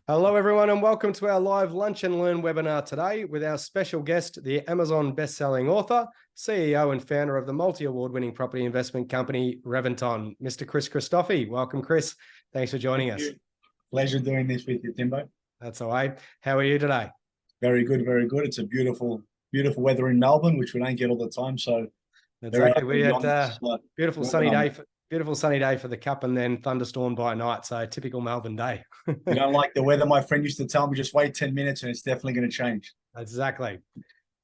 Hello, everyone, and welcome to our live Lunch and Learn webinar today with our special guest, the Amazon best-selling author, CEO and founder of the multi-award-winning property investment company, Reventon, Mr. Chris Christofi. Welcome, Chris. Thanks for joining us. Pleasure doing this with you, Timbo. That's all right. How are you today? Very good, very good. It's a beautiful weather in Melbourne, which we don't get all the time. So exactly, we had beautiful sunny day for the Cup, and then thunderstorm by night. So typical Melbourne day. You don't like the weather? My friend used to tell me just wait 10 minutes, and it's definitely going to change. Exactly.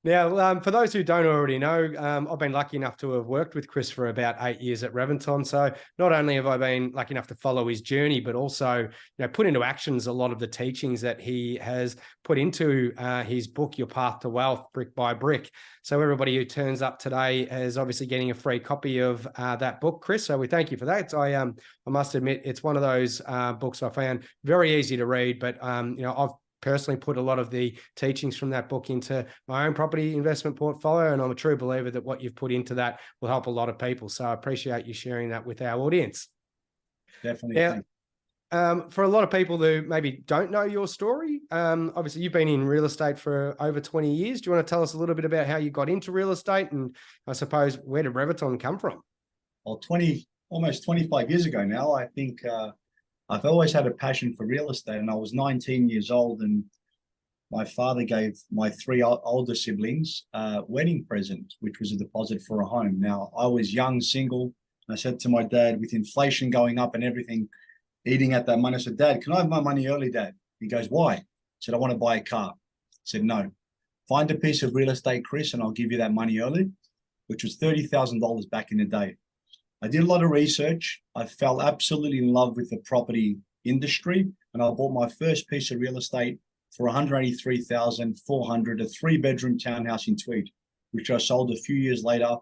Now, for those who don't already know, I've been lucky enough to have worked with Chris for about 8 years at Reventon. So not only have I been lucky enough to follow his journey, but also, put into actions a lot of the teachings that he has put into his book, Your Path to Wealth, Brick by Brick. So everybody who turns up today is obviously getting a free copy of that book, Chris. So we thank you for that. I must admit, it's one of those books I found very easy to read, but I've personally put a lot of the teachings from that book into my own property investment portfolio. And I'm a true believer that what you've put into that will help a lot of people. So I appreciate you sharing that with our audience. Definitely. Now, for a lot of people who maybe don't know your story, obviously you've been in real estate for over 20 years. Do you want to tell us a little bit about how you got into real estate? And I suppose, where did Reventon come from? Well, almost 25 years ago now, I think I've always had a passion for real estate, and I was 19 years old, and my father gave my three older siblings a wedding present, which was a deposit for a home. Now, I was young, single, and I said to my dad, with inflation going up and everything, eating at that money, I said, Dad, can I have my money early, Dad? He goes, why? I said, I want to buy a car. I said, no. Find a piece of real estate, Chris, and I'll give you that money early, which was $30,000 back in the day. I did a lot of research. I fell absolutely in love with the property industry, and I bought my first piece of real estate for $183,400, a 3-bedroom townhouse in Tweed, which I sold a few years later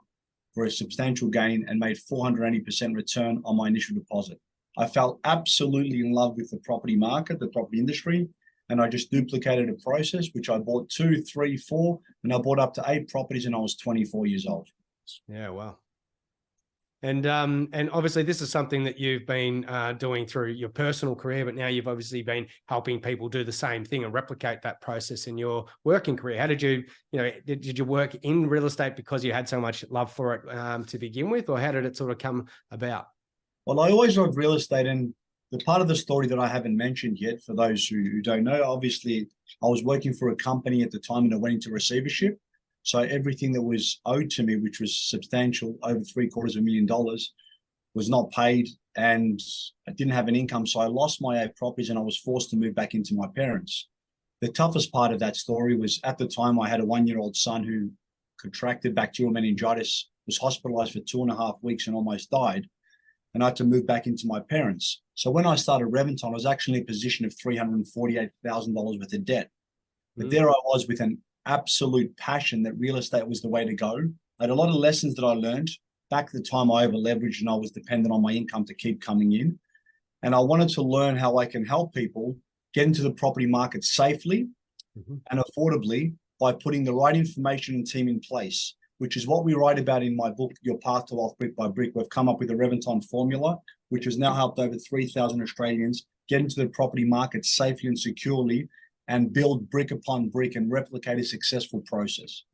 for a substantial gain and made 480% return on my initial deposit. I fell absolutely in love with the property market, the property industry, and I just duplicated a process, which I bought 2, 3, 4, and I bought up to 8 properties, and I was 24 years old. Yeah, wow. And obviously this is something that you've been doing through your personal career, but now you've obviously been helping people do the same thing and replicate that process in your working career. How did you, did you work in real estate because you had so much love for it to begin with, or how did it sort of come about? Well, I always loved real estate, and the part of the story that I haven't mentioned yet, for those who don't know, obviously I was working for a company at the time, and I went into receivership. So everything that was owed to me, which was substantial, over $750,000, was not paid, and I didn't have an income. So I lost my 8 properties, and I was forced to move back into my parents. The toughest part of that story was, at the time, I had a 1-year-old son who contracted bacterial meningitis, was hospitalized for 2.5 weeks and almost died. And I had to move back into my parents. So when I started Reventon, I was actually in a position of $348,000 worth of debt. But there I was with an absolute passion that real estate was the way to go. I had a lot of lessons that I learned. Back at the time, I over leveraged, and I was dependent on my income to keep coming in. And I wanted to learn how I can help people get into the property market safely and affordably by putting the right information and team in place, which is what we write about in my book, Your Path to Wealth, Brick by Brick. We've come up with a Reventon formula, which has now helped over 3,000 Australians get into the property market safely and securely, and build brick upon brick and replicate a successful process.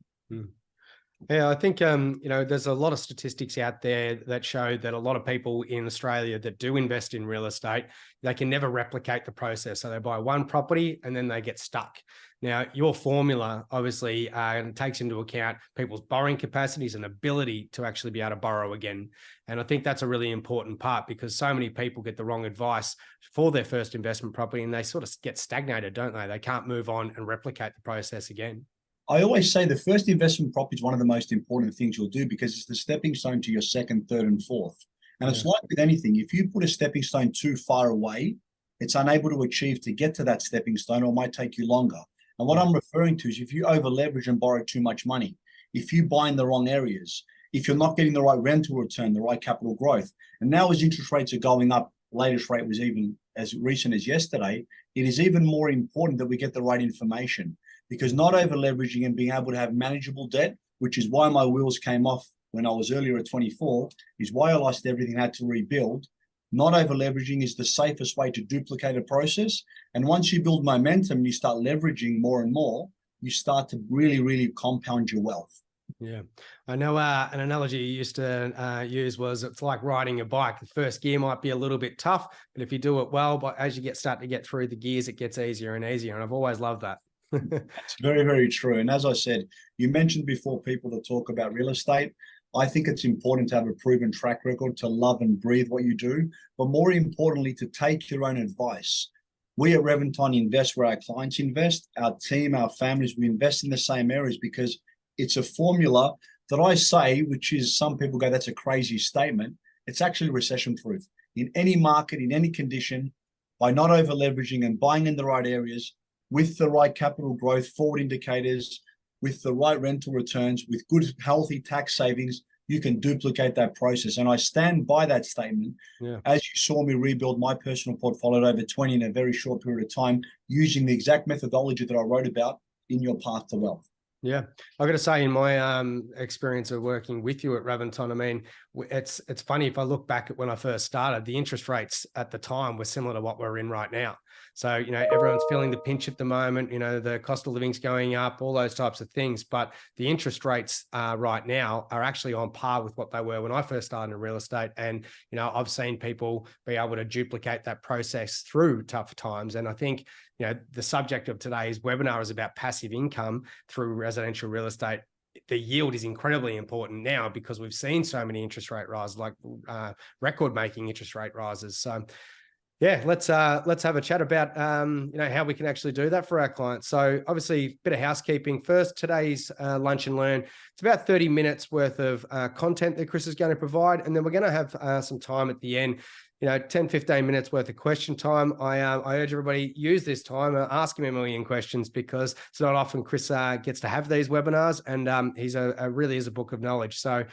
Yeah, I think, there's a lot of statistics out there that show that a lot of people in Australia that do invest in real estate, they can never replicate the process. So they buy one property and then they get stuck. Now, your formula obviously takes into account people's borrowing capacities and ability to actually be able to borrow again. And I think that's a really important part, because so many people get the wrong advice for their first investment property, and they sort of get stagnated, don't they? They can't move on and replicate the process again. I always say the first investment property is one of the most important things you'll do, because it's the stepping stone to your second, third, and fourth. And it's like with anything, if you put a stepping stone too far away, it's unable to achieve to get to that stepping stone, or it might take you longer. And what I'm referring to is, if you over leverage and borrow too much money, if you buy in the wrong areas, if you're not getting the right rental return, the right capital growth, and now as interest rates are going up, latest rate was even as recent as yesterday, it is even more important that we get the right information, because not over leveraging and being able to have manageable debt, which is why my wheels came off when I was earlier at 24, is why I lost everything, had to rebuild. Not over leveraging is the safest way to duplicate a process. And once you build momentum, you start leveraging more and more, you start to really, really compound your wealth. Yeah, I know an analogy you used to use was it's like riding a bike. The first gear might be a little bit tough, but if you do it well, but as you start to get through the gears, it gets easier and easier. And I've always loved that. It's very, very true. And as I said, you mentioned before people that talk about real estate. I think it's important to have a proven track record, to love and breathe what you do, but more importantly, to take your own advice. We at Reventon invest where our clients invest, our team, our families, we invest in the same areas because it's a formula that I say, which is some people go, that's a crazy statement. It's actually recession proof. In any market, in any condition, by not over leveraging and buying in the right areas, with the right capital growth, forward indicators, with the right rental returns, with good, healthy tax savings, you can duplicate that process. And I stand by that statement. Yeah. As you saw me rebuild my personal portfolio over 20 in a very short period of time, using the exact methodology that I wrote about in Your Path to Wealth. Yeah, I got to say, in my experience of working with you at Reventon, I mean, it's funny if I look back at when I first started, the interest rates at the time were similar to what we're in right now. So, you know, everyone's feeling the pinch at the moment, you know, the cost of living's going up, all those types of things. But the interest rates right now are actually on par with what they were when I first started in real estate. And, you know, I've seen people be able to duplicate that process through tough times. And I think, you know, the subject of today's webinar is about passive income through residential real estate. The yield is incredibly important now because we've seen so many interest rate rises, like record-making interest rate rises. So, yeah, let's have a chat about you know, how we can actually do that for our clients. So, obviously, a bit of housekeeping first. Today's lunch and learn. It's about 30 minutes worth of content that Chris is going to provide, and then we're going to have some time at the end. You know, 10, 15 minutes worth of question time. I urge everybody use this time, ask him a million questions because it's not often Chris gets to have these webinars, and he's really is a book of knowledge. So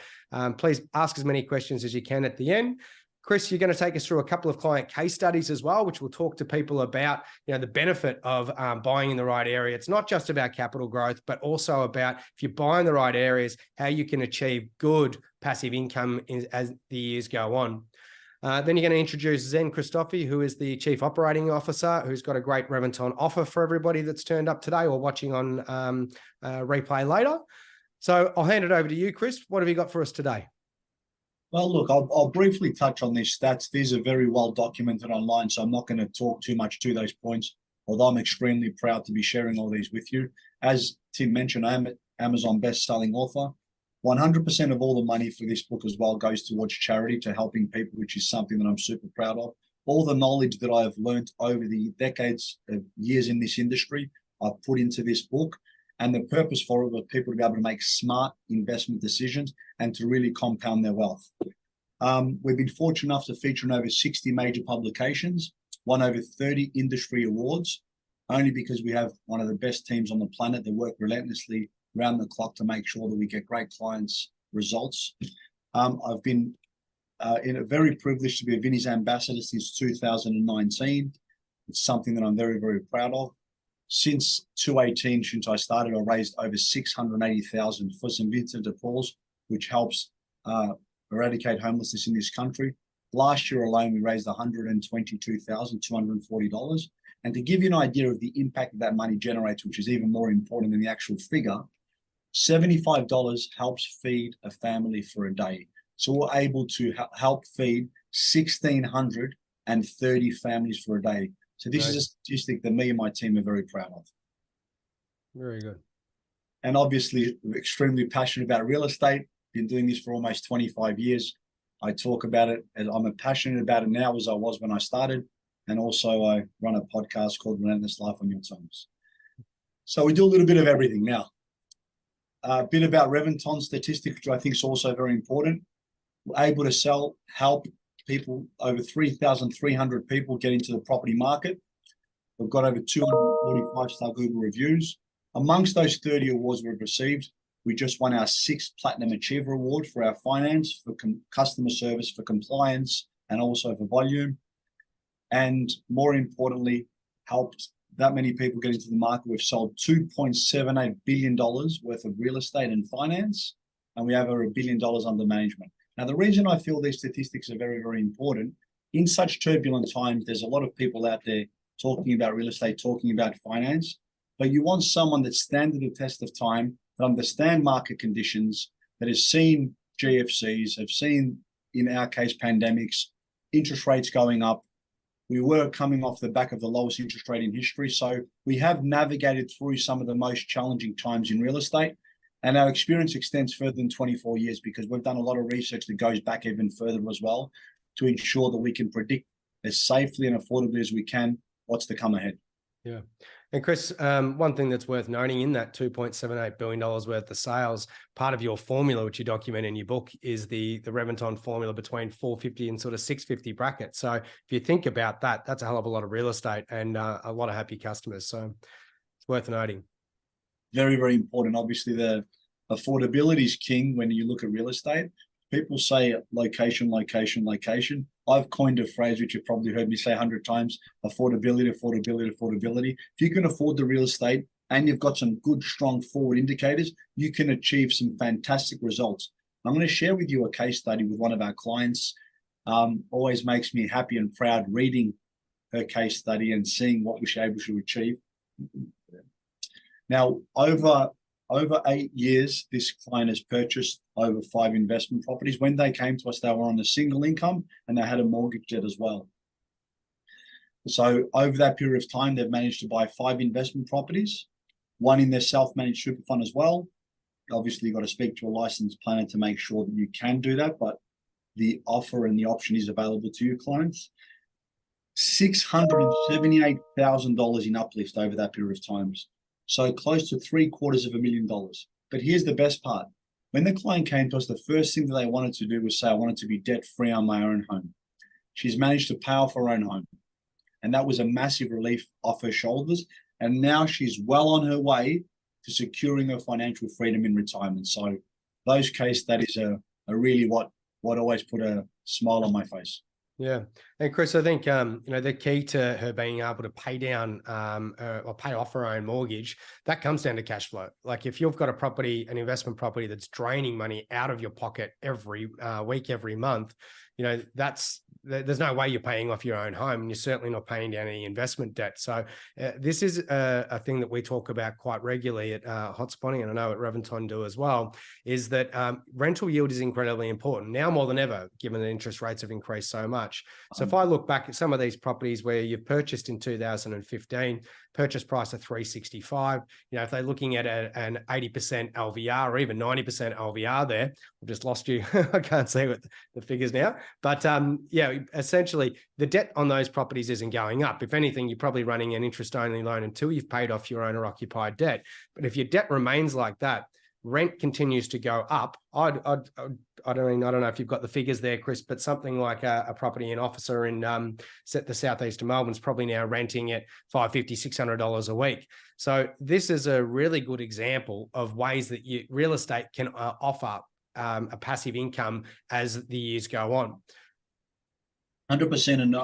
please ask as many questions as you can at the end. Chris, you're going to take us through a couple of client case studies as well, which will talk to people about, you know, the benefit of buying in the right area. It's not just about capital growth, but also about if you buy in the right areas, how you can achieve good passive income as the years go on. Then you're going to introduce Zen Christofi, who is the Chief Operating Officer, who's got a great Reventon offer for everybody that's turned up today or watching on replay later. So I'll hand it over to you, Chris. What have you got for us today? Well, look, I'll briefly touch on these stats. These are very well documented online, so I'm not going to talk too much to those points, although I'm extremely proud to be sharing all these with you. As Tim mentioned, I am an Amazon best-selling author. 100% of all the money for this book as well goes towards charity, to helping people, which is something that I'm super proud of. All the knowledge that I've learned over the decades of years in this industry, I've put into this book. And the purpose for it was people to be able to make smart investment decisions and to really compound their wealth. We've been fortunate enough to feature in over 60 major publications, won over 30 industry awards, only because we have one of the best teams on the planet that work relentlessly around the clock to make sure that we get great clients' results. I've been very privileged to be a Vinny's ambassador since 2019. It's something that I'm very, very proud of. Since 2018, since I started, I raised over $680,000 for St. Vincent de Paul's, which helps eradicate homelessness in this country. Last year alone, we raised $122,240. And to give you an idea of the impact that money generates, which is even more important than the actual figure, $75 helps feed a family for a day. So we're able to help feed 1,630 families for a day. So this is a statistic that me and my team are very proud of. Very good. And obviously, we're extremely passionate about real estate. Been doing this for almost 25 years. I talk about it, and I'm as passionate about it now as I was when I started. And also I run a podcast called Relentless Life on Your Terms. So we do a little bit of everything now. A bit about Reventon statistics, which I think is also very important. We're able to help people, over 3,300 people get into the property market. We've got over 245-star Google reviews. Amongst those 30 awards we've received, we just won our 6th Platinum Achiever Award for our finance, for customer service, for compliance, and also for volume. And more importantly, helped that many people get into the market. We've sold $2.78 billion worth of real estate and finance, and we have over $1 billion under management. Now, the reason I feel these statistics are very, very important in such turbulent times, there's a lot of people out there talking about real estate, talking about finance, but you want someone that stands the test of time, that understand market conditions, that has seen GFCs, have seen, in our case, pandemics, interest rates going up. We were coming off the back of the lowest interest rate in history. So we have navigated through some of the most challenging times in real estate. And our experience extends further than 24 years because we've done a lot of research that goes back even further as well to ensure that we can predict as safely and affordably as we can what's to come ahead. Yeah. And Chris, one thing that's worth noting in that $2.78 billion worth of sales, part of your formula, which you document in your book, is the Reventon formula between 450 and sort of 650 bracket. So if you think about that, that's a hell of a lot of real estate and a lot of happy customers. So it's worth noting. Very, very important. Obviously, the affordability is king when you look at real estate. People say location, location, location. I've coined a phrase which you've probably heard me say 100 times: affordability, affordability, affordability. If you can afford the real estate and you've got some good, strong forward indicators, you can achieve some fantastic results. I'm going to share with you a case study with one of our clients. Always makes me happy and proud reading her case study and seeing what we were able to achieve. Now, over 8 years, this client has purchased over 5 investment properties. When they came to us, they were on a single income and they had a mortgage debt as well. So over that period of time, they've managed to buy 5 investment properties, 1 in their self-managed super fund as well. Obviously, you've got to speak to a licensed planner to make sure that you can do that, but the offer and the option is available to your clients. $678,000 in uplift over that period of time. So close to $750,000. But here's the best part. When the client came to us, the first thing that they wanted to do was say, I wanted to be debt-free on my own home. She's managed to pay off her own home. And that was a massive relief off her shoulders. And now she's well on her way to securing her financial freedom in retirement. So those case studies are really what always put a smile on my face. Yeah. And Chris, I think, the key to her being able to pay down or pay off her own mortgage, that comes down to cash flow. Like if you've got a property, an investment property that's draining money out of your pocket every week, every month, there's no way you're paying off your own home, and you're certainly not paying down any investment debt. So this is a thing that we talk about quite regularly at Hotspotting, and I know at Reventon do as well, is that rental yield is incredibly important now more than ever, given that interest rates have increased so much. So if I look back at some of these properties where you've purchased in 2015, purchase price of 365, if they're looking at an 80% LVR or even 90% LVR there, I've just lost you. I can't see what the figures now, but essentially the debt on those properties isn't going up. If anything, you're probably running an interest-only loan until you've paid off your owner-occupied debt. But if your debt remains like that, rent continues to go up. I don't know if you've got the figures there, Chris, but something like a property in Officer in the southeast of Melbourne's probably now renting at $550, $600 a week. So this is a really good example of ways that real estate can offer a passive income as the years go on. 100%. And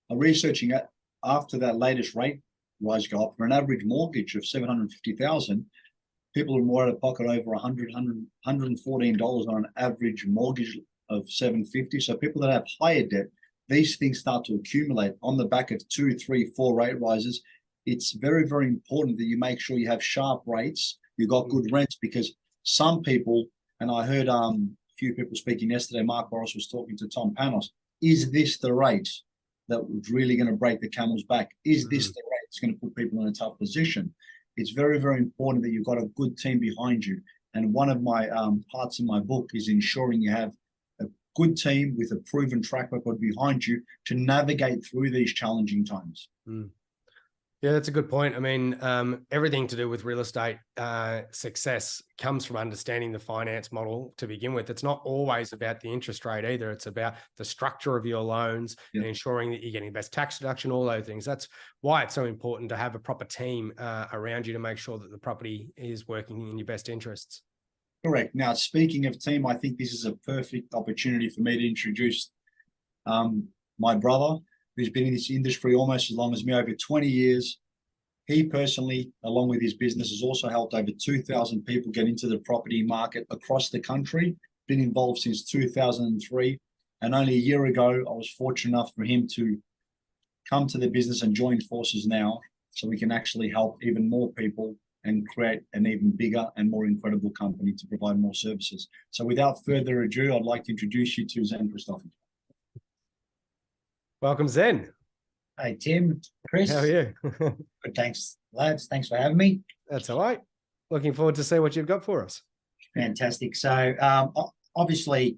researching it after that latest rate rise go up for an average mortgage of $750,000. People are more out of pocket over $114 on an average mortgage of $750. So people that have higher debt, these things start to accumulate on the back of 2, 3, 4 rate rises. It's very, very important that you make sure you have sharp rates. You've got good rents, because some people, and I heard a few people speaking yesterday, Mark Morris was talking to Tom Panos, is this the rate that was really going to break the camel's back? Is this the rate that's going to put people in a tough position? It's very, very important that you've got a good team behind you. And one of my parts in my book is ensuring you have a good team with a proven track record behind you to navigate through these challenging times. Yeah, that's a good point. I mean, everything to do with real estate success comes from understanding the finance model to begin with. It's not always about the interest rate either. It's about the structure of your loans and ensuring that you're getting the best tax deduction, all those things. That's why it's so important to have a proper team around you to make sure that the property is working in your best interests. Correct. Now, speaking of team, I think this is a perfect opportunity for me to introduce my brother, who's been in this industry almost as long as me, over 20 years. He personally, along with his business, has also helped over 2,000 people get into the property market across the country. Been involved since 2003. And only a year ago, I was fortunate enough for him to come to the business and join forces now, so we can actually help even more people and create an even bigger and more incredible company to provide more services. So without further ado, I'd like to introduce you to Zen Christofi. Welcome, Zen. Hey, Tim, Chris. How are you? Good, thanks, lads. Thanks for having me. That's all right. Looking forward to see what you've got for us. Fantastic. So obviously,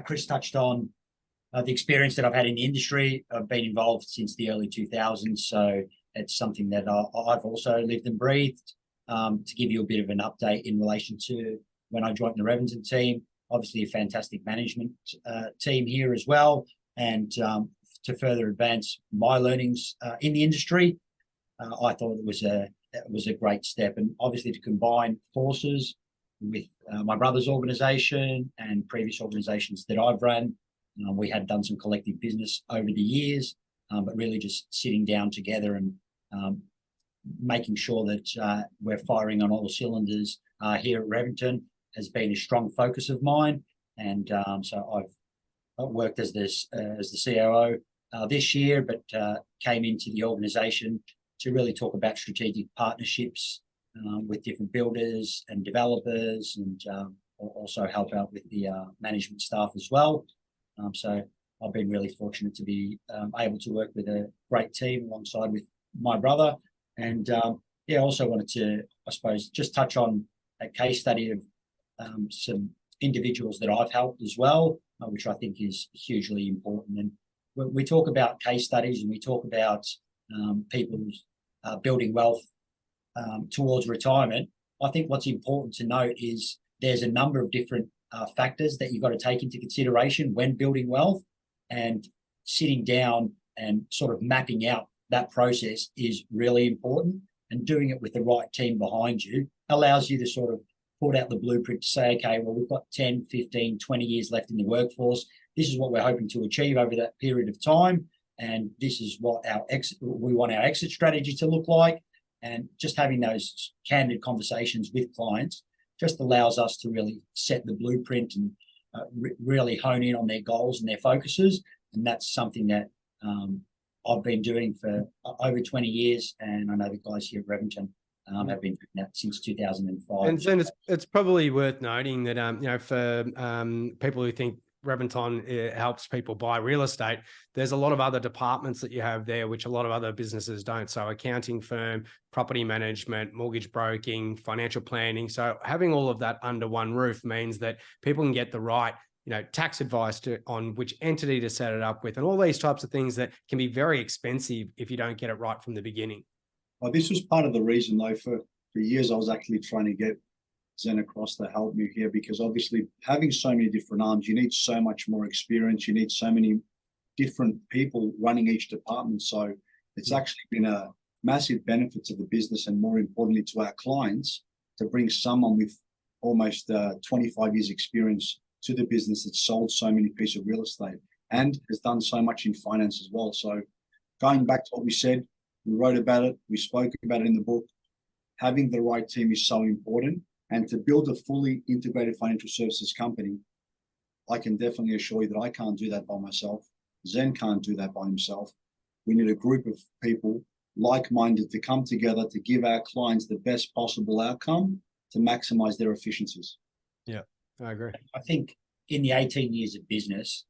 Chris touched on the experience that I've had in the industry. I've been involved since the early 2000s. So it's something that I've also lived and breathed. To give you a bit of an update in relation to when I joined the Reventon team, obviously a fantastic management team here as well. And to further advance my learnings in the industry, I thought it was a great step. And obviously to combine forces with my brother's organisation and previous organisations that I've run, we had done some collective business over the years, but really just sitting down together and making sure that we're firing on all cylinders here at Reventon has been a strong focus of mine. And so I've worked as the COO this year, but came into the organisation to really talk about strategic partnerships with different builders and developers, and also help out with the management staff as well. So I've been really fortunate to be able to work with a great team alongside with my brother. And yeah, also wanted to, I suppose, just touch on a case study of some individuals that I've helped as well, which I think is hugely important. And when we talk about case studies and we talk about people building wealth towards retirement, I think what's important to note is there's a number of different factors that you've got to take into consideration when building wealth, and sitting down and sort of mapping out that process is really important, and doing it with the right team behind you allows you to sort of put out the blueprint to say, okay, well, we've got 10, 15, 20 years left in the workforce. This is what we're hoping to achieve over that period of time. And this is what we want our exit strategy to look like. And just having those candid conversations with clients just allows us to really set the blueprint and really hone in on their goals and their focuses. And that's something that I've been doing for over 20 years. And I know the guys here at Reventon have been doing that since 2005. And then it's probably worth noting that, for people who think Reventon helps people buy real estate, there's a lot of other departments that you have there, which a lot of other businesses don't. So accounting firm, property management, mortgage broking, financial planning. So having all of that under one roof means that people can get the right, tax advice on which entity to set it up with, and all these types of things that can be very expensive if you don't get it right from the beginning. Well, this was part of the reason, though, for years I was actually trying to get Zen across to help me here, because obviously having so many different arms, you need so much more experience. You need so many different people running each department. So it's actually been a massive benefit to the business, and more importantly to our clients, to bring someone with almost 25 years experience to the business that's sold so many pieces of real estate and has done so much in finance as well. So going back to what we said, we wrote about it, we spoke about it in the book. Having the right team is so important. And to build a fully integrated financial services company, I can definitely assure you that I can't do that by myself. Zen can't do that by himself. We need a group of people like-minded to come together to give our clients the best possible outcome to maximize their efficiencies. Yeah, I agree. I think in the 18 years of business,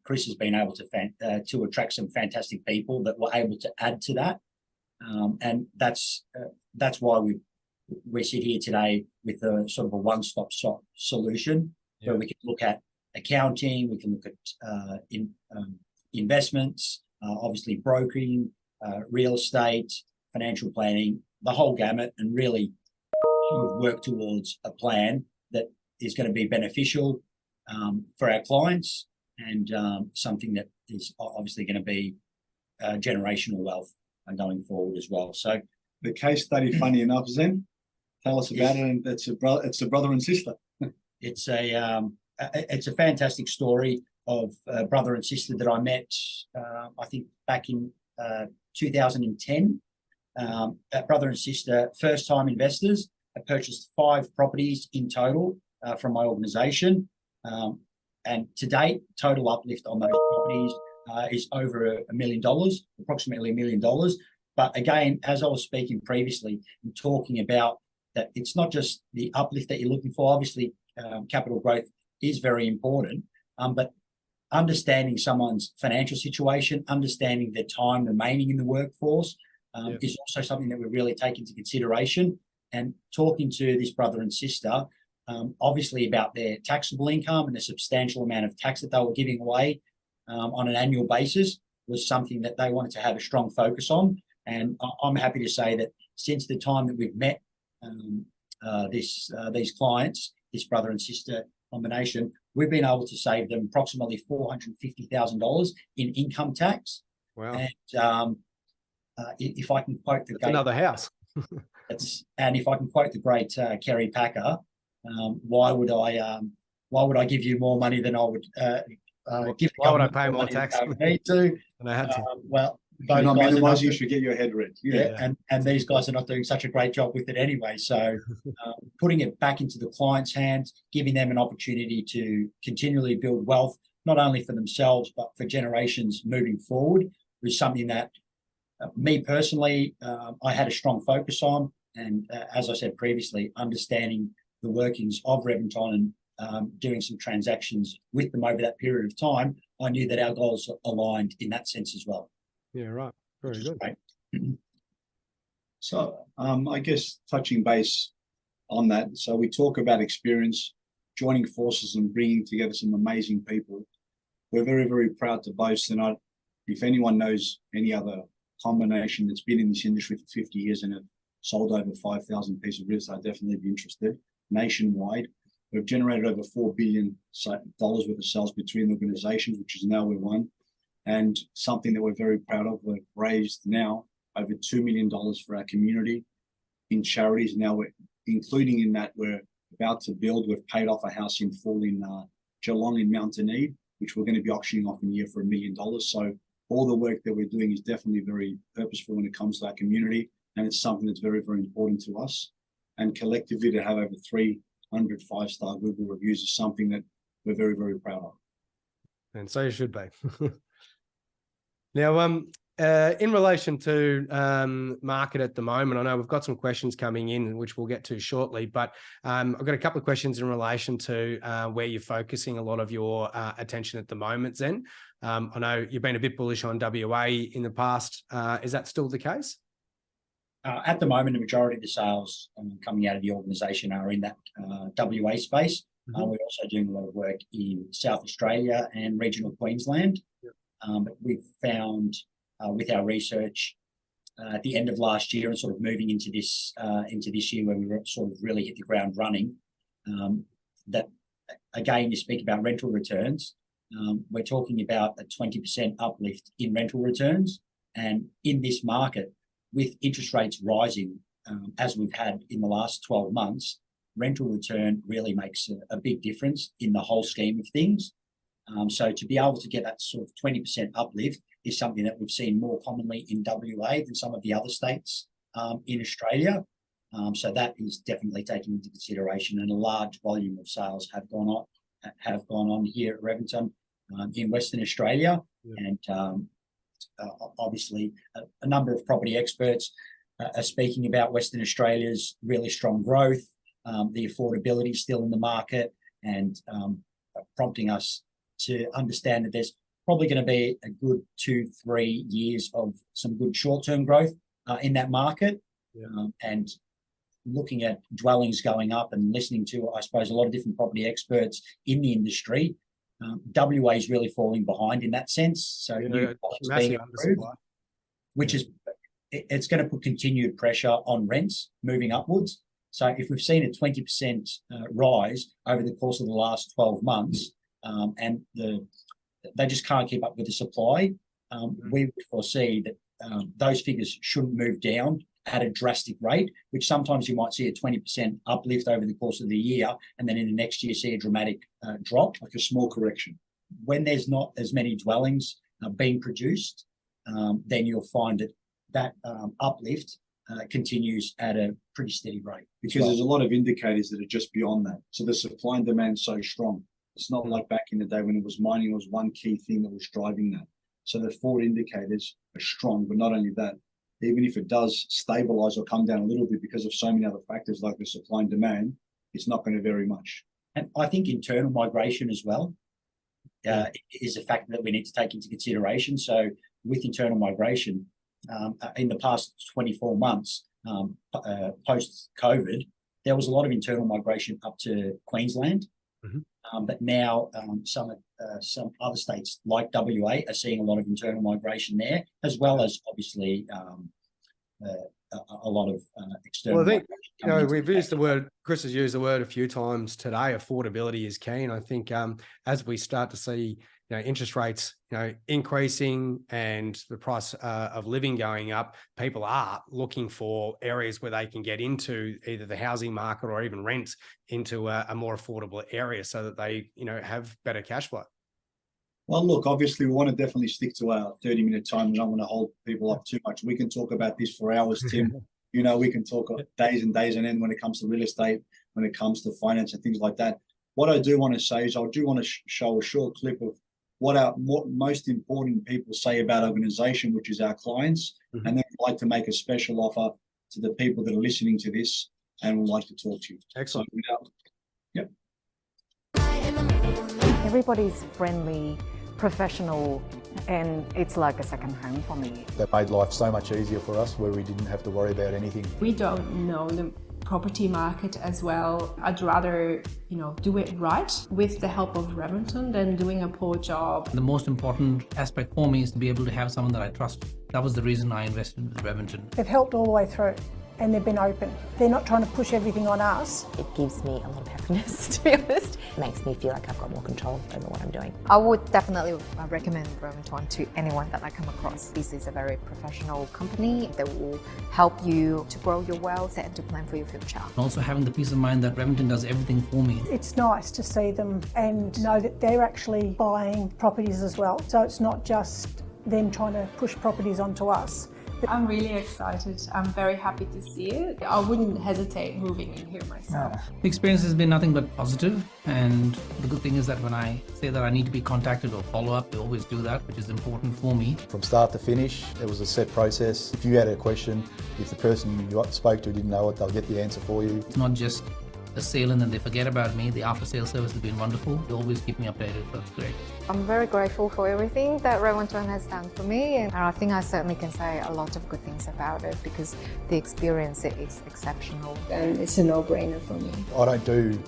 Chris has been able to attract some fantastic people that were able to add to that. And that's why we sit here today with a sort of a one-stop shop solution, where we can look at accounting, we can look at investments, obviously brokering, real estate, financial planning, the whole gamut, and really work towards a plan that is going to be beneficial for our clients, and something that is obviously going to be generational wealth going forward as well. So the case study, funny enough, Zen, tell us about it. And it's a brother and sister. It's a fantastic story of a brother and sister that I met, I think back in 2010. Brother and sister, first-time investors, have purchased 5 properties in total from my organisation. And to date, total uplift on those properties is over $1 million, approximately $1 million. But again, as I was speaking previously, and talking about that, it's not just the uplift that you're looking for. Obviously, capital growth is very important, but understanding someone's financial situation, understanding their time remaining in the workforce is also something that we really take into consideration. And talking to this brother and sister, obviously about their taxable income and the substantial amount of tax that they were giving away on an annual basis was something that they wanted to have a strong focus on. And I'm happy to say that since the time that we've met these clients, this brother and sister combination, we've been able to save them approximately $450,000 in income tax. Wow. And if I can quote That's another house. And if I can quote the great Kerry Packer, why would I give you more money than I would give? Why would I pay more tax? I need to. And I had to. Well, You're not minimizing, you should get your head read. And these guys are not doing such a great job with it anyway. So putting it back into the client's hands, giving them an opportunity to continually build wealth, not only for themselves, but for generations moving forward, was something that me personally, I had a strong focus on. And as I said previously, understanding the workings of Reventon and doing some transactions with them over that period of time, I knew that our goals aligned in that sense as well. Yeah, right. Very good. Great. So I guess touching base on that. So we talk about experience, joining forces and bringing together some amazing people. We're very, very proud to boast. And if anyone knows any other combination that's been in this industry for 50 years and have sold over 5,000 pieces of real estate, I'd definitely be interested. Nationwide, we've generated over $4 billion worth of sales between organizations, which is now we're one. And something that we're very proud of, we've raised now over $2 million for our community in charities. Now we're including in that, we're about to build, we've paid off a house in full in Geelong in Mountainee, which we're going to be auctioning off in a year for $1 million. So all the work that we're doing is definitely very purposeful when it comes to our community. And it's something that's very, very important to us. And collectively to have over 300 five-star Google reviews is something that we're very, very proud of. And so you should be. Now, in relation to market at the moment, I know we've got some questions coming in, which we'll get to shortly, but I've got a couple of questions in relation to where you're focusing a lot of your attention at the moment, Zen. I know you've been a bit bullish on WA in the past. Is that still the case? At the moment, the majority of the sales coming out of the organisation are in that WA space. We're also doing a lot of work in South Australia and regional Queensland. Yep. But we've found with our research at the end of last year and sort of moving into this year where we sort of really hit the ground running, that again, you speak about rental returns. We're talking about a 20% uplift in rental returns. And in this market, with interest rates rising, as we've had in the last 12 months, rental return really makes a big difference in the whole scheme of things. So to be able to get that sort of 20% uplift is something that we've seen more commonly in WA than some of the other states in Australia. So that is definitely taken into consideration, and a large volume of sales have gone on here at Reventon in Western Australia. Yeah. And obviously a number of property experts are speaking about Western Australia's really strong growth, the affordability still in the market, and prompting us to understand that there's probably going to be a good 2-3 years of some good short-term growth in that market. Yeah. And looking at dwellings going up and listening to, I suppose, a lot of different property experts in the industry, WA is really falling behind in that sense. So being approved, which is, it's going to put continued pressure on rents moving upwards. So if we've seen a 20% rise over the course of the last 12 months, and they just can't keep up with the supply, we would foresee that those figures shouldn't move down at a drastic rate, which sometimes you might see a 20% uplift over the course of the year, and then in the next year see a dramatic drop. Like a small correction. When there's not as many dwellings being produced, then you'll find that uplift continues at a pretty steady rate. Because there's a lot of indicators that are just beyond that. So the supply and demand is so strong. It's not like back in the day when it was mining was one key thing that was driving that. So the forward indicators are strong, but not only that, even if it does stabilize or come down a little bit because of so many other factors like the supply and demand, it's not going to vary much. And I think internal migration as well is a factor that we need to take into consideration. So with internal migration, in the past 24 months, post-COVID, there was a lot of internal migration up to Queensland. But now some other states like WA are seeing a lot of internal migration there, as well as obviously a lot of external. Well, I think we've used the word. Chris has used the word a few times today. Affordability is key, and I think as we start to see interest rates increasing and the price of living going up, people are looking for areas where they can get into either the housing market or even rent into a more affordable area so that they have better cash flow. Well, look, obviously we want to definitely stick to our 30-minute time. We don't want to hold people up too much. We can talk about this for hours, Tim. We can talk days and days on end when it comes to real estate, when it comes to finance and things like that. What I do want to say is I do want to show a short clip of what our most important people say about organization, which is our clients. And then I'd like to make a special offer to the people that are listening to this and would like to talk to you. Excellent. Yep. Everybody's friendly, professional, and it's like a second home for me. That made life so much easier for us where we didn't have to worry about anything. We don't know the property market as well. I'd rather, do it right with the help of Reventon than doing a poor job. The most important aspect for me is to be able to have someone that I trust. That was the reason I invested in Reventon. They've helped all the way through and they've been open. They're not trying to push everything on us. It gives me a lot of happiness, to be honest. It makes me feel like I've got more control over what I'm doing. I would definitely recommend Reventon to anyone that I come across. This is a very professional company that will help you to grow your wealth and to plan for your future. Also having the peace of mind that Reventon does everything for me. It's nice to see them and know that they're actually buying properties as well. So it's not just them trying to push properties onto us. I'm really excited. I'm very happy to see it. I wouldn't hesitate moving in here myself. The experience has been nothing but positive, and the good thing is that when I say that I need to be contacted or follow up, they always do that, which is important for me. From start to finish, it was a set process. If you had a question, if the person you spoke to didn't know it, they'll get the answer for you. It's not just a sale and then they forget about me. The after sale service has been wonderful. They always keep me updated. That's great. I'm very grateful for everything that Reventon has done for me, and I think I certainly can say a lot of good things about it because the experience is exceptional. And it's a no-brainer for me. I don't do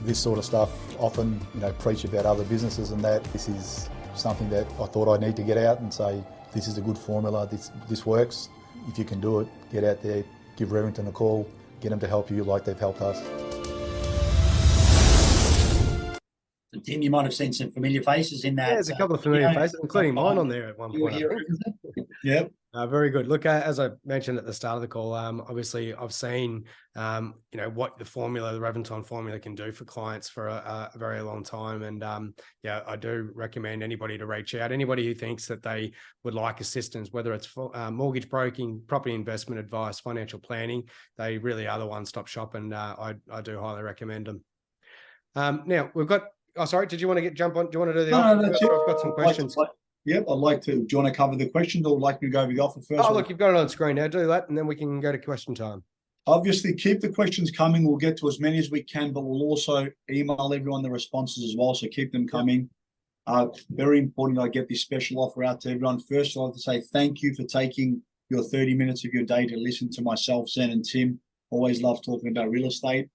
this sort of stuff often, preach about other businesses and that. This is something that I thought I need to get out and say, this is a good formula, this works. If you can do it, get out there, give Reventon a call, get them to help you like they've helped us. So Tim, you might have seen some familiar faces in that. Yeah, there's a couple of familiar faces, including mine on there at one point. Yep. Very good. Look, as I mentioned at the start of the call, obviously I've seen, what the Reventon formula can do for clients for a very long time. And I do recommend anybody to reach out. Anybody who thinks that they would like assistance, whether it's for mortgage broking, property investment advice, financial planning, they really are the one-stop shop. And I do highly recommend them. Now we've got, sorry, did you want to jump on? Do you want to do the offer? No, that's it. I've got some questions. Yep, I'd like to. Do you want to cover the questions or would like me to go over the offer first? Oh, look, you've got it on screen now. Do that, and then we can go to question time. Obviously, keep the questions coming. We'll get to as many as we can, but we'll also email everyone the responses as well, so keep them coming. Very important I get this special offer out to everyone. First, I'd like to say thank you for taking your 30 minutes of your day to listen to myself, Zen, and Tim. Always love talking about real estate.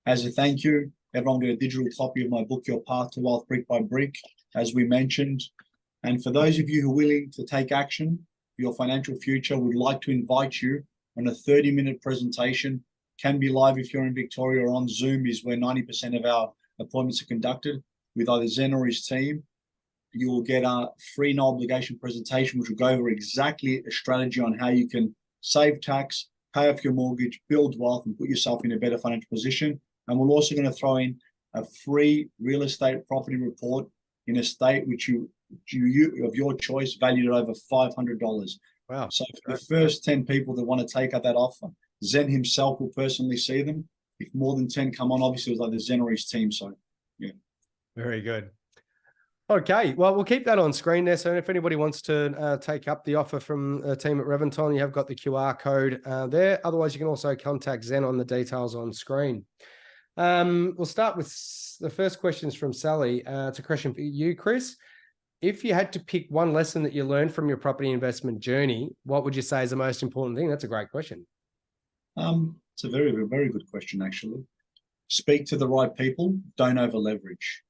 As a thank you, everyone get a digital copy of my book, Your Path to Wealth Brick by Brick, as we mentioned. And for those of you who are willing to take action for your financial future, we'd like to invite you on a 30-minute presentation. Can be live if you're in Victoria, or on Zoom is where 90% of our appointments are conducted with either Zen or his team. You will get a free, no obligation presentation, which will go over exactly a strategy on how you can save tax, pay off your mortgage, build wealth, and put yourself in a better financial position. And we're also going to throw in a free real estate property report in a state which you of your choice, valued at over $500. Wow. So for the first 10 people that want to take up that offer, Zen himself will personally see them. If more than 10 come on, obviously it was like the Zen or his team. So yeah. Very good. Okay, well, we'll keep that on screen there. So if anybody wants to take up the offer from the team at Reventon, you have got the QR code there. Otherwise, you can also contact Zen on the details on screen. We'll start with the first questions from Sally. It's a question for you, Chris. If you had to pick one lesson that you learned from your property investment journey, what would you say is the most important thing? That's a great question. It's a very, very good question, actually. Speak to the right people. Don't over leverage.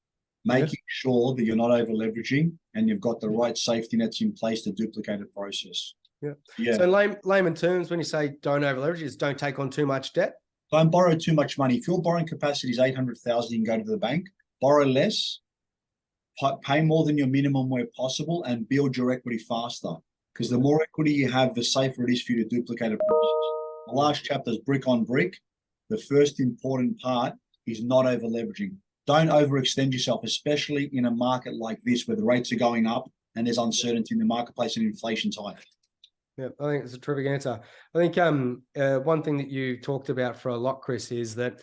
Making sure that you're not over leveraging and you've got the right safety nets in place to duplicate a process. Yeah. So layman terms, when you say don't over leverage, is don't take on too much debt. Don't borrow too much money. If your borrowing capacity is 800,000, you can go to the bank, borrow less, pay more than your minimum where possible, and build your equity faster. Because the more equity you have, the safer it is for you to duplicate a process. The last chapter is brick on brick. The first important part is not over leveraging. Don't overextend yourself, especially in a market like this where the rates are going up and there's uncertainty in the marketplace and inflation's high. Yeah, I think it's a terrific answer. I think one thing that you talked about for a lot, Chris, is that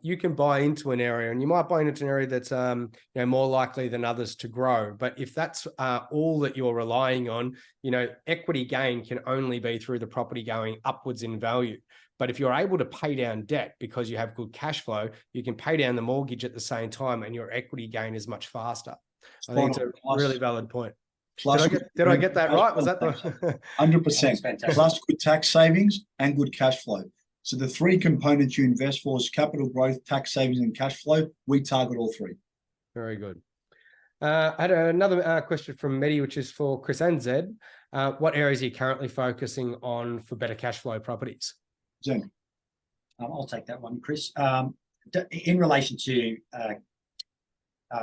you can buy into an area, and you might buy into an area that's more likely than others to grow. But if that's all that you're relying on, equity gain can only be through the property going upwards in value. But if you're able to pay down debt because you have good cash flow, you can pay down the mortgage at the same time, and your equity gain is much faster. I think it's a really valid point. Did I get that right? Was that the 100%? Plus good tax savings and good cash flow. So the three components you invest for is capital growth, tax savings, and cash flow. We target all three. Very good. I had another question from Mehdi, which is for Chris and Zed. What areas are you currently focusing on for better cash flow properties? Zen. I'll take that one, Chris. In relation to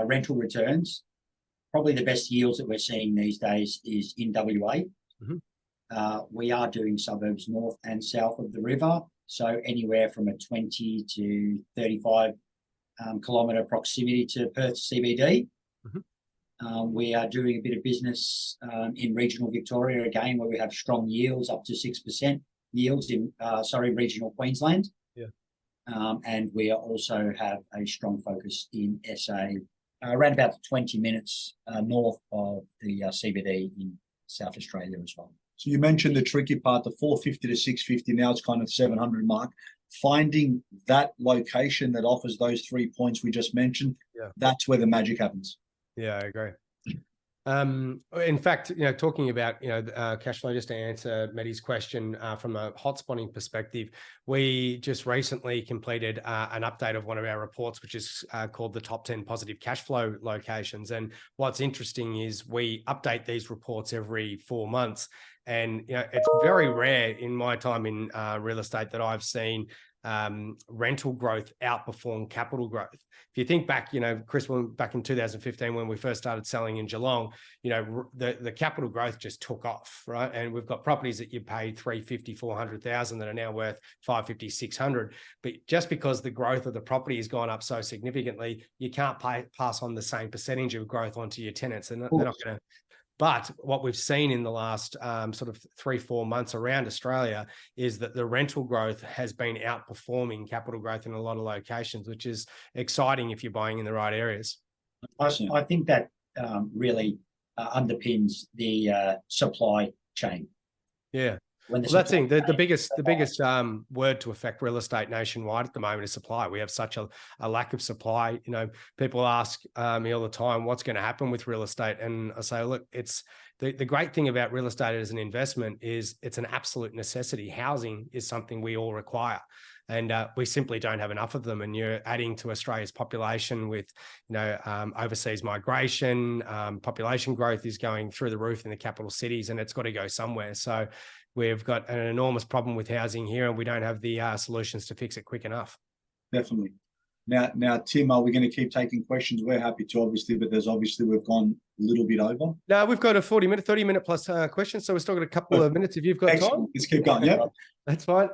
rental returns, probably the best yields that we're seeing these days is in WA. We are doing suburbs north and south of the river, so anywhere from a 20 to 35 kilometre proximity to Perth CBD. We are doing a bit of business in regional Victoria again, where we have strong yields up to 6% yields in regional Queensland. And we also have a strong focus in SA, around about 20 minutes north of the CBD in South Australia as well. So you mentioned the tricky part, the 450 to 650, now it's kind of 700 mark. Finding that location that offers those 3 points we just mentioned, that's where the magic happens. Yeah, I agree. In fact, talking about, cash flow, just to answer Mehdi's question from a hotspotting perspective, we just recently completed an update of one of our reports, which is called the top 10 positive cash flow locations. And what's interesting is we update these reports every 4 months. And, it's very rare in my time in real estate that I've seen rental growth outperform capital growth. If you think back, Chris, back in 2015, when we first started selling in Geelong, the capital growth just took off, right? And we've got properties that you paid 350, 400,000 that are now worth 550, 600. But just because the growth of the property has gone up so significantly, you can't pass on the same percentage of growth onto your tenants. And they're not going to. But what we've seen in the last sort of 3-4 months around Australia is that the rental growth has been outperforming capital growth in a lot of locations, which is exciting if you're buying in the right areas. I think that really underpins the supply chain. Yeah. Well, that's the biggest word to affect real estate nationwide at the moment is supply. We have such a lack of supply. People ask me all the time, what's going to happen with real estate? And I say, look, it's the great thing about real estate as an investment is it's an absolute necessity. Housing is something we all require. And we simply don't have enough of them. And you're adding to Australia's population with, overseas migration, population growth is going through the roof in the capital cities, and it's got to go somewhere. So we've got an enormous problem with housing here, and we don't have the solutions to fix it quick enough. Definitely. Now, Tim, are we going to keep taking questions? We're happy to, obviously, but we've gone a little bit over. No, we've got a 30-minute plus questions, so we've still got a couple of minutes if you've got time. Let's keep going. Yeah, that's fine.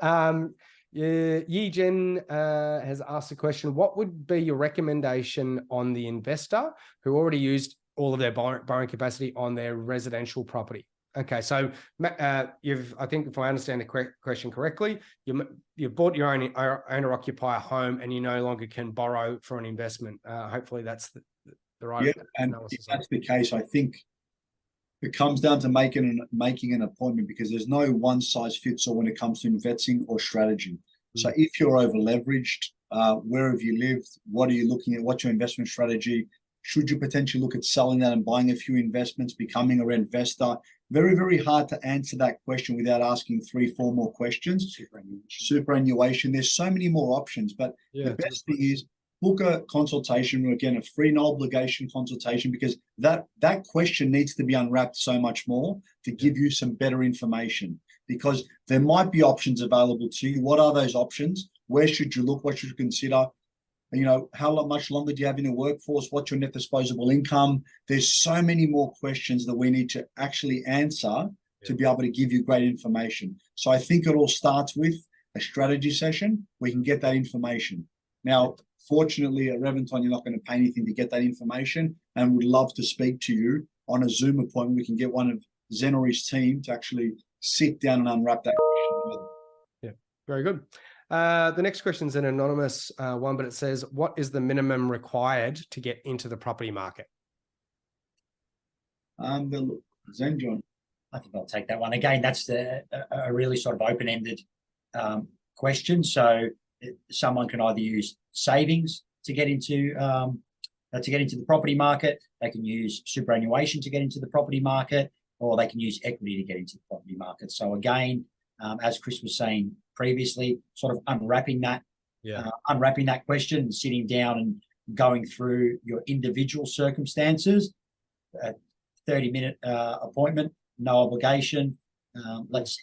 Yi Jen has asked a question. What would be your recommendation on the investor who already used all of their borrowing capacity on their residential property? Okay, so I think if I understand the question correctly, you've bought your own owner-occupier home and you no longer can borrow for an investment. Hopefully that's the right analysis. If that's the case, I think it comes down to making an appointment, because there's no one size fits all when it comes to investing or strategy. So if you're over leveraged, where have you lived? What are you looking at? What's your investment strategy? Should you potentially look at selling that and buying a few investments, becoming an investor? Very, very hard to answer that question without asking 3-4 more questions. Superannuation. There's so many more options, but the best thing is book a consultation, again, a free, no obligation consultation, because that question needs to be unwrapped so much more to give you some better information, because there might be options available to you. What are those options? Where should you look? What should you consider? You know, how much longer do you have in the workforce? What's your net disposable income? There's so many more questions that we need to actually answer to be able to give you great information. So I think it all starts with a strategy session. We can get that information. Now, fortunately, at Reventon, you're not going to pay anything to get that information, and we'd love to speak to you on a Zoom appointment. We can get one of Zen or his team to actually sit down and unwrap that question. Yeah, very good. The next question is an anonymous one, but it says, what is the minimum required to get into the property market? Zen, John. I think I'll take that one. Again, that's a really sort of open-ended question. So someone can either use savings to get into the property market. They can use superannuation to get into the property market, or they can use equity to get into the property market. So again, as Chris was saying previously, sort of unwrapping that question and sitting down and going through your individual circumstances. A 30-minute appointment, no obligation. Let's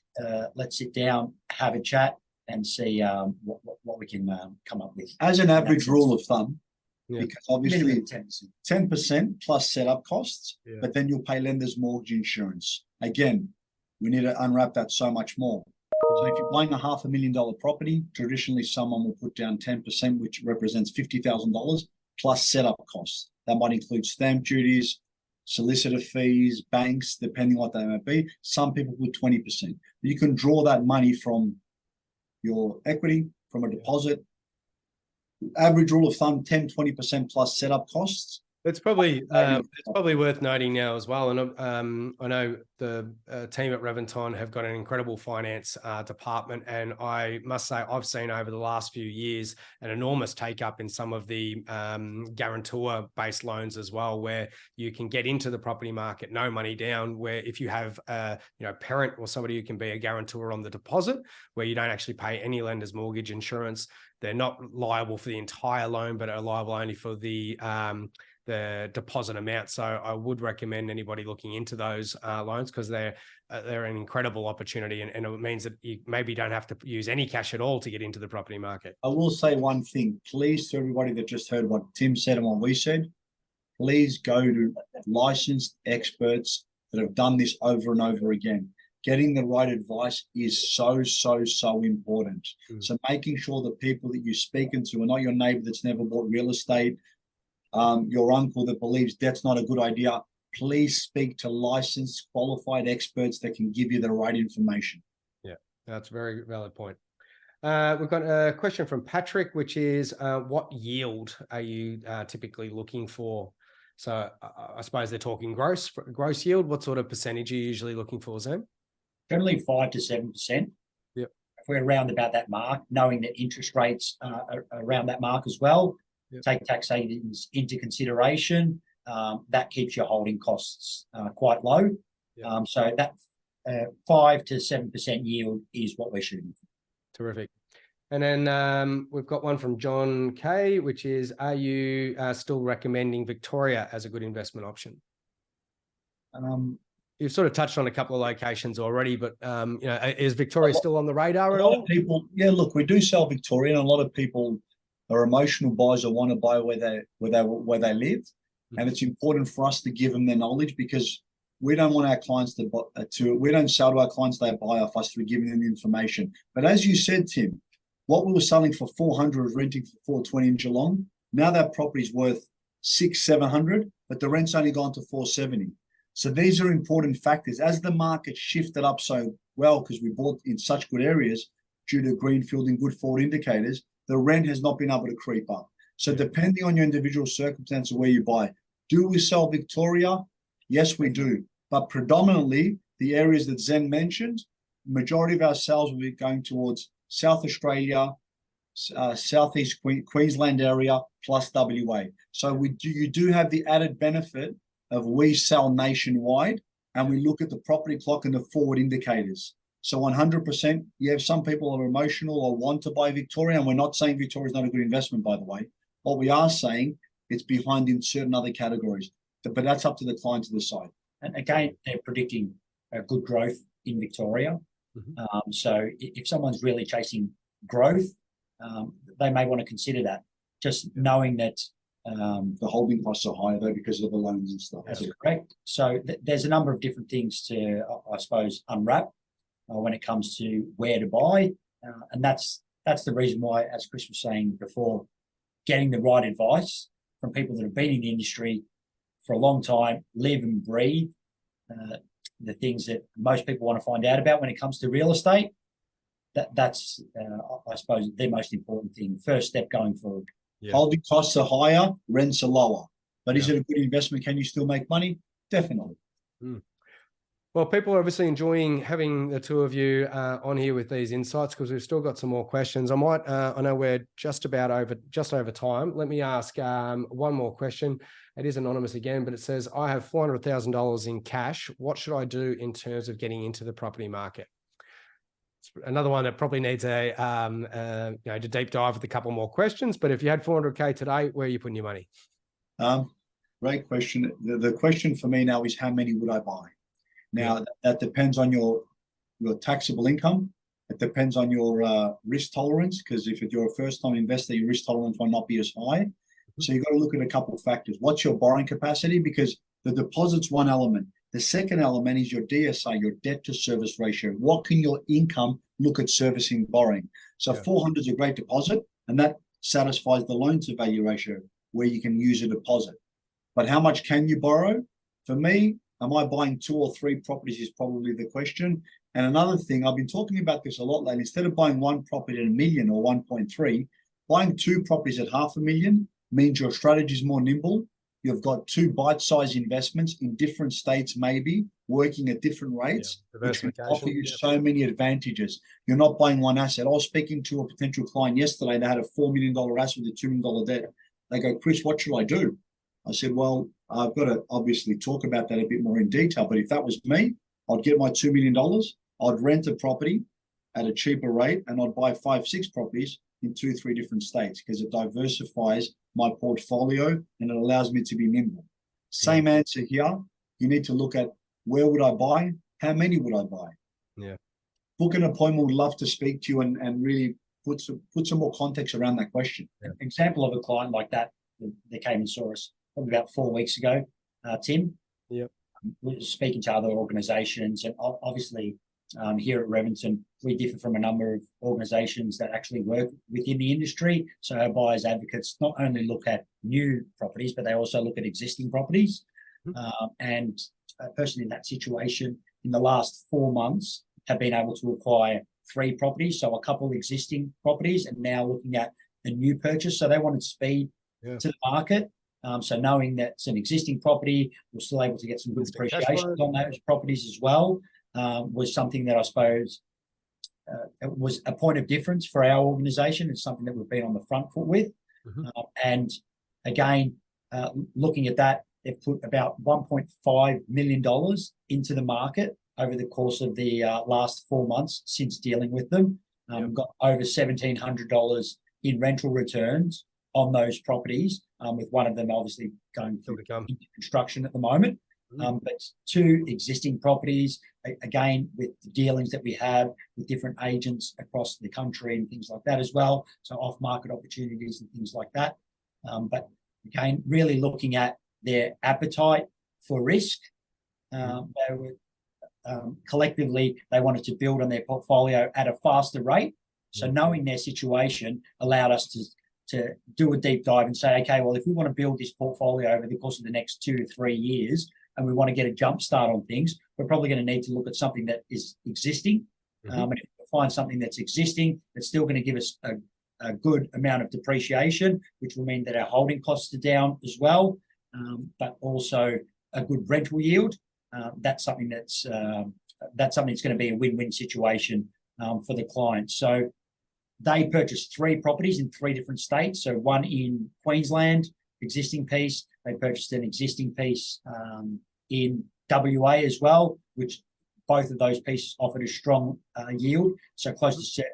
sit down, have a chat, and see what we can come up with. As an average rule of thumb, because obviously 10% plus setup costs, but then you'll pay lender's mortgage insurance. Again, we need to unwrap that so much more. So if you're buying a $500,000 property, traditionally someone will put down 10%, which represents $50,000 plus setup costs. That might include stamp duties, solicitor fees, banks, depending what they might be. Some people put 20%. You can draw that money from your equity, from a deposit. Average rule of thumb, 10-20% plus setup costs. It's probably worth noting now as well. And I know the team at Reventon have got an incredible finance department, and I must say I've seen over the last few years an enormous take up in some of the guarantor-based loans as well, where you can get into the property market, no money down. Where if you have a parent or somebody who can be a guarantor on the deposit, where you don't actually pay any lender's mortgage insurance, they're not liable for the entire loan, but are liable only for the deposit amount. So I would recommend anybody looking into those loans, because they're an incredible opportunity, and it means that you maybe don't have to use any cash at all to get into the property market. I will say one thing, please, to everybody that just heard what Tim said and what we said, please go to licensed experts that have done this over and over again. Getting the right advice is so important. So making sure the people that you're speaking to are not your neighbor that's never bought real estate, your uncle that believes that's not a good idea. Please speak to licensed, qualified experts that can give you the right information. Yeah, that's a very valid point. We've got a question from Patrick, which is, what yield are you typically looking for? So I suppose they're talking gross yield. What sort of percentage are you usually looking for, Zem? Generally 5 to 7%. Yep. If we're around about that mark, knowing that interest rates are around that mark as well, take tax savings into consideration, that keeps your holding costs quite low. So that 5 to 7% yield is what we're shooting for. Terrific. And then we've got one from John K, which is, are you still recommending Victoria as a good investment option? You've sort of touched on a couple of locations already, but is Victoria still on the radar at all? People, look, we do sell Victoria, and a lot of people are emotional buyers or want to buy where they live, and it's important for us to give them their knowledge, because we don't want our clients we don't sell to our clients, they buy off us through giving them the information. But as you said, Tim, what we were selling for 400 was renting for 420 in Geelong. Now that property's worth 600-700, but the rent's only gone to 470. So these are important factors. As the market shifted up so well, because we bought in such good areas due to greenfield and good forward indicators, the rent has not been able to creep up. So depending on your individual circumstance of where you buy, do we sell Victoria? Yes, we do. But predominantly, the areas that Zen mentioned, majority of our sales will be going towards South Australia, Southeast Queensland area, plus WA. So you do have the added benefit of we sell nationwide, and we look at the property clock and the forward indicators. So 100%, you have some people are emotional or want to buy Victoria, and we're not saying Victoria is not a good investment, by the way. What we are saying, it's behind in certain other categories, but that's up to the client to decide. And again, they're predicting a good growth in Victoria. So if someone's really chasing growth, they may want to consider that, just knowing that the holding costs are higher though because of the loans and stuff. That's correct. So there's a number of different things to, I suppose, unwrap when it comes to where to buy, and that's the reason why, as Chris was saying before, getting the right advice from people that have been in the industry for a long time, live and breathe the things that most people want to find out about when it comes to real estate. That's I suppose the most important thing. First step going forward. Yeah. Holding costs are higher, rents are lower. But is it a good investment? Can you still make money? Definitely. Well, people are obviously enjoying having the two of you on here with these insights, because we've still got some more questions. I know we're just over time. Let me ask one more question. It is anonymous again, but it says, I have $400,000 in cash. What should I do in terms of getting into the property market? It's another one that probably needs to deep dive with a couple more questions. But if you had 400K today, where are you putting your money? Great question. The question for me now is, how many would I buy? Now, that depends on your taxable income. It depends on your risk tolerance, because if you're a first-time investor, your risk tolerance might not be as high. So you've got to look at a couple of factors. What's your borrowing capacity? Because the deposit's one element. The second element is your DSR, your debt to service ratio. What can your income look at servicing borrowing? So 400 is a great deposit, and that satisfies the loan to value ratio where you can use a deposit. But how much can you borrow? For me, am I buying 2 or 3 properties is probably the question. And another thing, I've been talking about this a lot lately. Instead of buying one property at $1 million or 1.3, buying 2 properties at $500,000 means your strategy is more nimble. You've got 2 bite-sized investments in different states, maybe working at different rates, which can offer you so many advantages. You're not buying one asset. I was speaking to a potential client yesterday that had a $4 million asset with a $2 million debt. They go, Chris, what should I do? I said, well, I've got to obviously talk about that a bit more in detail. But if that was me, I'd get my $2 million, I'd rent a property at a cheaper rate, and I'd buy 5-6 properties in 2-3 different states, because it diversifies my portfolio and it allows me to be nimble. Same answer here. You need to look at, where would I buy? How many would I buy? Yeah. Book an appointment. Would love to speak to you and really put some more context around that question. An example of a client like that came and saw us probably about 4 weeks ago, Tim. Yep. We were speaking to other organisations, and obviously here at Reventon, we differ from a number of organisations that actually work within the industry. So our buyers advocates not only look at new properties, but they also look at existing properties. And a person in that situation in the last 4 months have been able to acquire 3 properties, so a couple existing properties, and now looking at a new purchase. So they wanted speed to the market. So knowing that it's an existing property, we're still able to get some good depreciation on those properties as well, was something that I suppose it was a point of difference for our organisation. It's something that we've been on the front foot with. And again, looking at that, they've put about $1.5 million into the market over the course of the last 4 months since dealing with them. Got over $1,700 in rental returns on those properties, with one of them obviously going through construction at the moment. But 2 existing properties, again, with the dealings that we have with different agents across the country and things like that as well. So off-market opportunities and things like that. But again, really looking at their appetite for risk. They were collectively, they wanted to build on their portfolio at a faster rate. So knowing their situation allowed us to do a deep dive and say, okay, well, if we want to build this portfolio over the course of the next 2 to 3 years, and we want to get a jump start on things, we're probably going to need to look at something that is existing. And if we find something that's existing, that's still going to give us a good amount of depreciation, which will mean that our holding costs are down as well, but also a good rental yield. That's something that's going to be a win-win situation for the client. So they purchased 3 properties in 3 different states. So one in Queensland, existing piece. They purchased an existing piece in WA as well, which both of those pieces offered a strong yield, so close to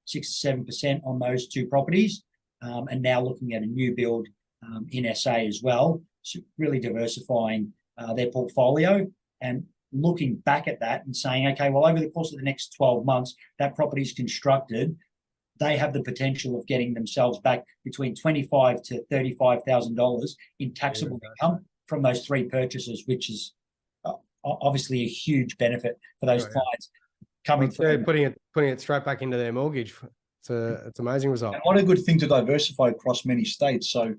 6 to 7% on those 2 properties, and now looking at a new build in SA as well, so really diversifying their portfolio and looking back at that and saying, okay, well, over the course of the next 12 months, that property is constructed, they have the potential of getting themselves back between $25,000 to $35,000 in taxable income from those 3 purchases, which is obviously a huge benefit for those clients coming from putting it straight back into their mortgage. It's an amazing result. And what a good thing to diversify across many states. So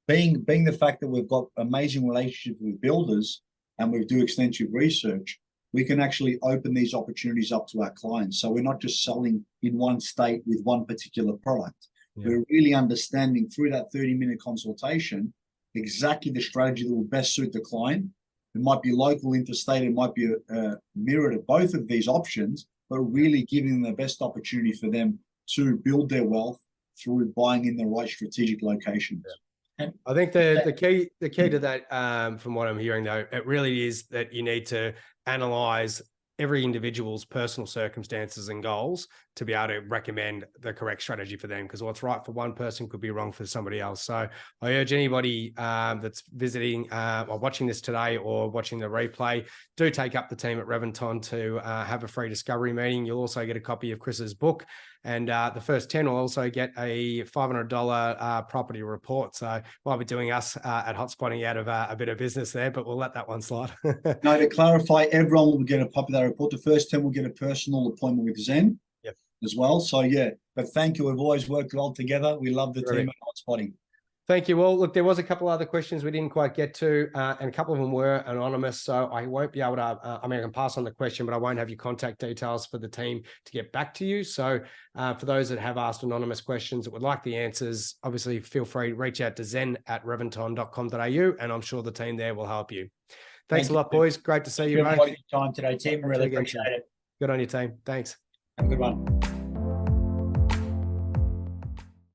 being the fact that we've got amazing relationships with builders and we do extensive research, we can actually open these opportunities up to our clients. So we're not just selling in one state with one particular product. We're really understanding through that 30-minute consultation exactly the strategy that will best suit the client. It might be local, interstate, it might be a mirror to both of these options, but really giving them the best opportunity for them to build their wealth through buying in the right strategic locations. And I think the key to that, from what I'm hearing though, it really is that you need to analyze every individual's personal circumstances and goals to be able to recommend the correct strategy for them, because what's right for one person could be wrong for somebody else. So I urge anybody that's visiting or watching this today or watching the replay, do take up the team at Reventon to have a free discovery meeting. You'll also get a copy of Chris's book, and the first 10 will also get a $500 property report. So might be doing us at Hotspotting out of a bit of business there, but we'll let that one slide. No, to clarify, everyone will get a popular report. The first 10 will get a personal appointment with Zen as well. So yeah, but thank you. We've always worked well together. We love the team at Hotspotting. Thank you all. Look, there was a couple other questions we didn't quite get to, and a couple of them were anonymous. So I won't be able to, I can pass on the question, but I won't have your contact details for the team to get back to you. So for those that have asked anonymous questions that would like the answers, obviously feel free to reach out to zen@reventon.com.au, and I'm sure the team there will help you. Thanks a lot, boys. Great to see you both. Time today, Tim. Really appreciate it. Good on your team. Thanks. Have a good one.